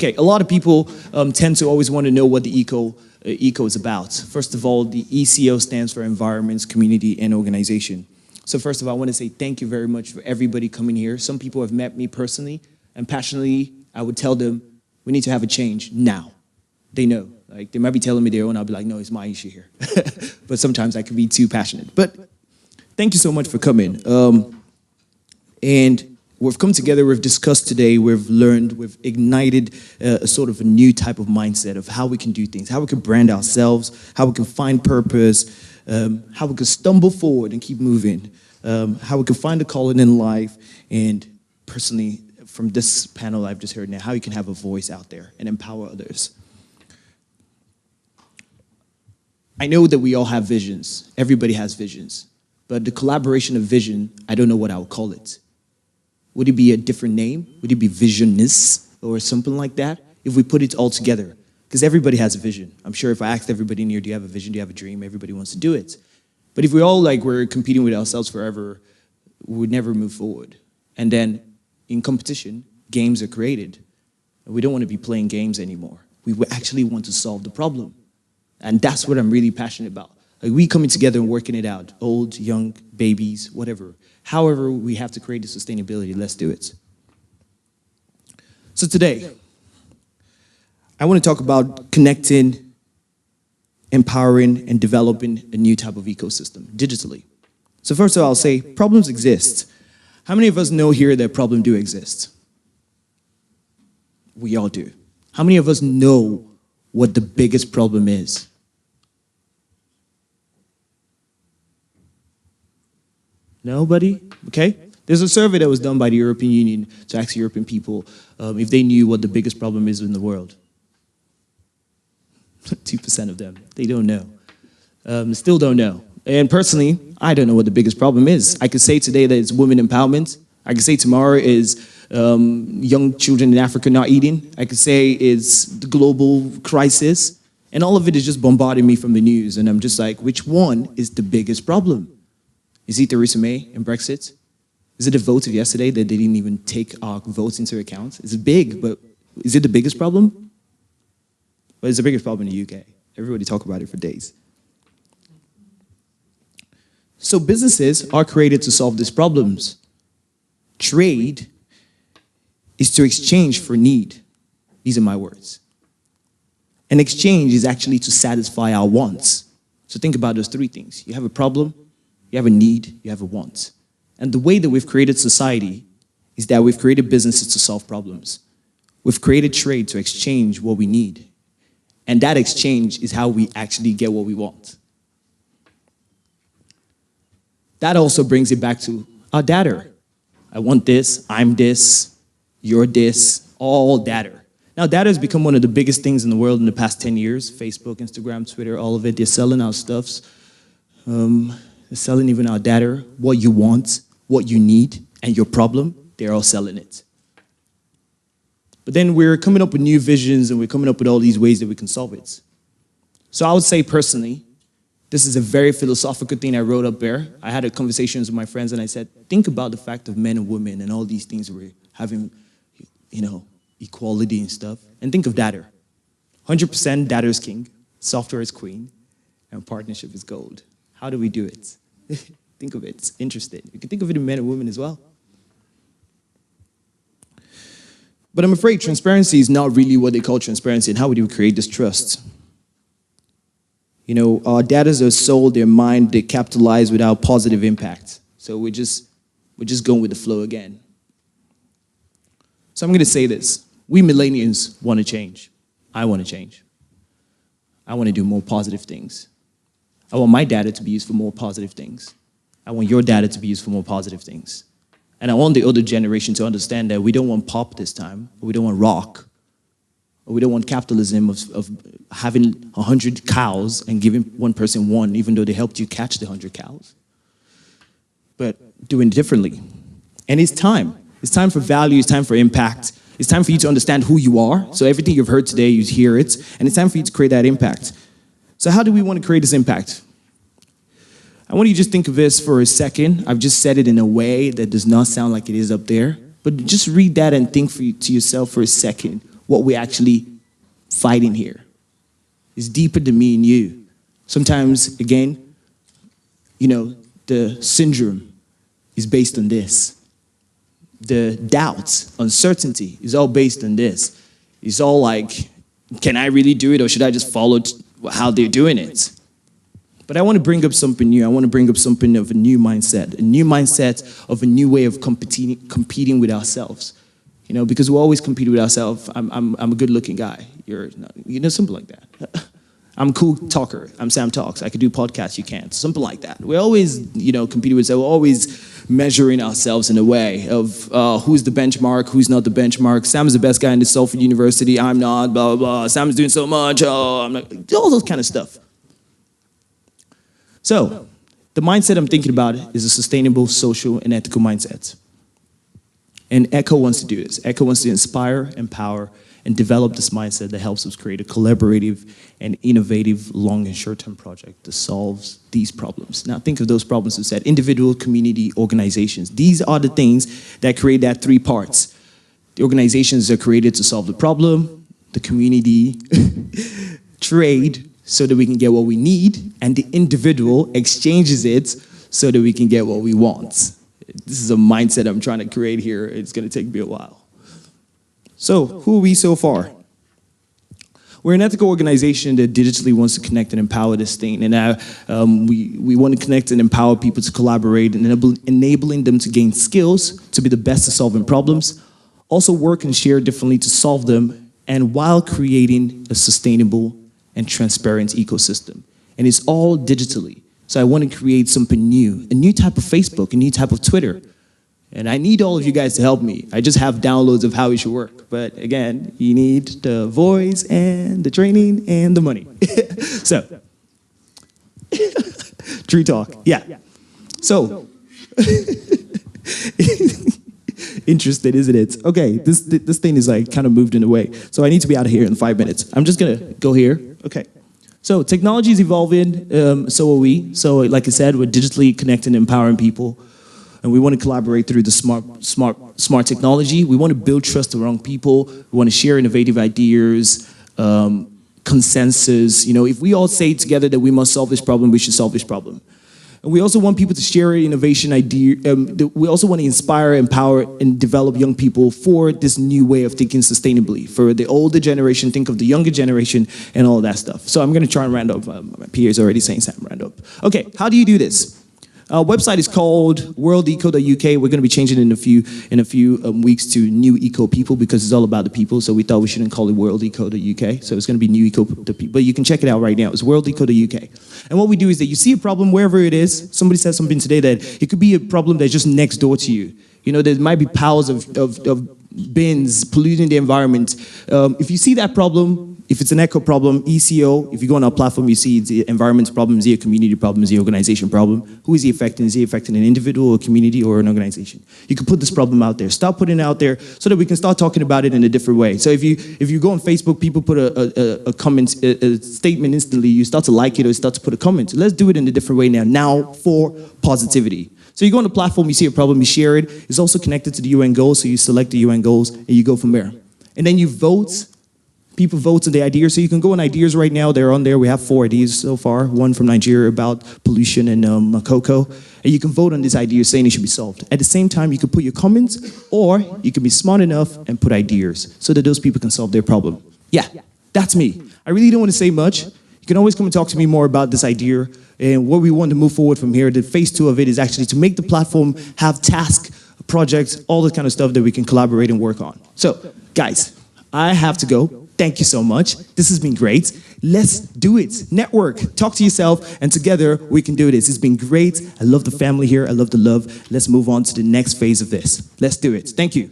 Okay, a lot of people tend to always want to know what the eco is about. First of all, the ECO stands for Environments, Community, and Organization. So first of all, I want to say thank you very much for everybody coming here. Some people have met me personally, and passionately, I would tell them, we need to have a change now. They know. Like, they might be telling me their own, I'll be like, no, it's my issue here. But sometimes I can be too passionate. But thank you so much for coming. And we've come together, we've discussed today, we've learned, we've ignited a sort of a new type of mindset of how we can do things, how we can brand ourselves, how we can find purpose, how we can stumble forward and keep moving, how we can find a calling in life, and personally, from this panel I've just heard now, how you can have a voice out there and empower others. I know that we all have visions. Everybody has visions. But the collaboration of vision, I don't know what I would call it. Would it be a different name? Would it be visionness or something like that? If we put it all together. Because everybody has a vision. I'm sure if I asked everybody in here, do you have a vision? Do you have a dream? Everybody wants to do it. But if we all we're competing with ourselves forever, we would never move forward. And then in competition, games are created. And we don't want to be playing games anymore. We actually want to solve the problem. And that's what I'm really passionate about. Like, we coming together and working it out. Old, young, babies, whatever. However we have to create the sustainability, let's do it. So today, I want to talk about connecting, empowering, and developing a new type of ecosystem digitally. So first of all, I'll say problems exist. How many of us know here that problems do exist? We all do. How many of us know what the biggest problem is? Nobody? Okay. There's a survey that was done by the European Union to ask European people if they knew what the biggest problem is in the world. 2% of them, they don't know. Still don't know. And personally, I don't know what the biggest problem is. I could say today that it's women empowerment. I could say tomorrow is young children in Africa not eating. I could say it's the global crisis. And all of it is just bombarding me from the news. And I'm just like, which one is the biggest problem? Is it Theresa May and Brexit? Is it the vote of yesterday that they didn't even take our votes into account? It's big, but is it the biggest problem? But it's the biggest problem in the UK. Everybody talk about it for days. So businesses are created to solve these problems. Trade is to exchange for need. These are my words. And exchange is actually to satisfy our wants. So think about those three things. You have a problem, you have a need, you have a want. And the way that we've created society is that we've created businesses to solve problems. We've created trade to exchange what we need. And that exchange is how we actually get what we want. That also brings it back to our data. I want this, I'm this, you're this, all data. Now, data has become one of the biggest things in the world in the past 10 years. Facebook, Instagram, Twitter, all of it. They're selling our stuffs. They're selling even our data, what you want, what you need, and your problem. They're all selling it. But then we're coming up with new visions, and we're coming up with all these ways that we can solve it. So I would say personally, this is a very philosophical thing I wrote up there. I had a conversation with my friends, and I said, think about the fact of men and women and all these things we're having, equality and stuff. And think of data. 100% data is king, software is queen, and partnership is gold. How do we do it? Think of it. It's interesting. You can think of it in men and women as well. But I'm afraid transparency is not really what they call transparency. And how would you create this trust? Our data are sold, they're mined, they capitalize without positive impact. So we're just going with the flow again. So I'm going to say this. We millennials want to change. I want to change. I want to do more positive things. I want my data to be used for more positive things. I want your data to be used for more positive things. And I want the older generation to understand that we don't want pop this time, or we don't want rock, or we don't want capitalism of having 100 cows and giving one person one, even though they helped you catch the 100 cows. But doing it differently. And it's time. It's time for value, it's time for impact. It's time for you to understand who you are. So everything you've heard today, you hear it. And it's time for you to create that impact. So how do we want to create this impact? I want you to just think of this for a second. I've just said it in a way that does not sound like it is up there. But just read that and think to yourself for a second. what we're actually fighting here. It's deeper than me and you. Sometimes, again, you know, the syndrome is based on this. The doubts, uncertainty is all based on this. It's all like, can I really do it, or should I just follow how they're doing it? But I want to bring up something new. I want to bring up something of a new mindset of a new way of competing with ourselves. You know, because we always compete with ourselves. I'm a good-looking guy. You're not, you know, something like that. I'm a cool talker. I'm Sam Talks. I could do podcasts. You can't. Something like that. We're always, you know, competing with ourselves. We're always measuring ourselves in a way of who's the benchmark, who's not the benchmark. Sam is the best guy in the Salford University. I'm not. Blah blah blah. Sam's doing so much. Oh, I'm not. All those kind of stuff. So, the mindset I'm thinking about is a sustainable, social, and ethical mindset. And Echo wants to do this. Echo wants to inspire, empower, and develop this mindset that helps us create a collaborative and innovative long and short-term project that solves these problems. Now, think of those problems we said: individual, community, organizations. These are the things that create that three parts. The organizations are created to solve the problem, the community, trade, so that we can get what we need, and the individual exchanges it so that we can get what we want. This is a mindset I'm trying to create here. It's going to take me a while. So, who are we so far? We're an ethical organization that digitally wants to connect and empower this thing. And we want to connect and empower people to collaborate and enabling them to gain skills to be the best at solving problems, also work and share differently to solve them, and while creating a sustainable and transparent ecosystem. And it's all digitally. So I want to create something new, a new type of Facebook, a new type of Twitter. And I need all of you guys to help me. I just have downloads of how it should work. But again, you need the voice and the training and the money. So, true talk, yeah. So, interested, isn't it? Okay, this thing is like kind of moved in a way. So I need to be out of here in 5 minutes. I'm just gonna go here. Okay. So technology is evolving, so are we. So like I said, we're digitally connecting and empowering people. And we want to collaborate through the smart technology. We want to build trust around people. We want to share innovative ideas, consensus. You know, if we all say together that we must solve this problem, we should solve this problem. And we also want people to share innovation idea. We also want to inspire, empower, and develop young people for this new way of thinking sustainably. For the older generation, think of the younger generation and all that stuff. So I'm going to try and round up. My peer is already saying Sam, round up. Okay, how do you do this? Our website is called worldeco.uk. We're going to be changing it in a few weeks to New Eco People, because it's all about the people. So we thought we shouldn't call it worldeco.uk. So it's going to be New Eco People. But you can check it out right now. It's worldeco.uk. And what we do is that you see a problem wherever it is. Somebody said something today that it could be a problem that's just next door to you. You know, there might be piles of bins polluting the environment. If you see that problem, if it's an eco problem, ECO, if you go on our platform, you see the environmental problem, is it a community problem, is it an organization problem? Who is he affecting? Is he affecting an individual, a community, or an organization? You can put this problem out there. Start putting it out there so that we can start talking about it in a different way. So if you go on Facebook, people put a comment, a statement instantly, you start to like it or start to put a comment. Let's do it in a different way now for positivity. So you go on the platform, you see a problem, you share it. It's also connected to the UN goals, so you select the UN goals and you go from there. And then you vote. People vote on the ideas, so you can go on ideas right now. They're on there. We have 4 ideas so far. One from Nigeria about pollution and cocoa. And you can vote on this idea saying it should be solved. At the same time, you can put your comments, or you can be smart enough and put ideas so that those people can solve their problem. Yeah, that's me. I really don't want to say much. You can always come and talk to me more about this idea and what we want to move forward from here. The phase 2 of it is actually to make the platform have tasks, projects, all the kind of stuff that we can collaborate and work on. So, guys, I have to go. Thank you so much. This has been great. Let's do it. Network. Talk to yourself, and together we can do this. It's been great. I love the family here. I love the love. Let's move on to the next phase of this. Let's do it. Thank you.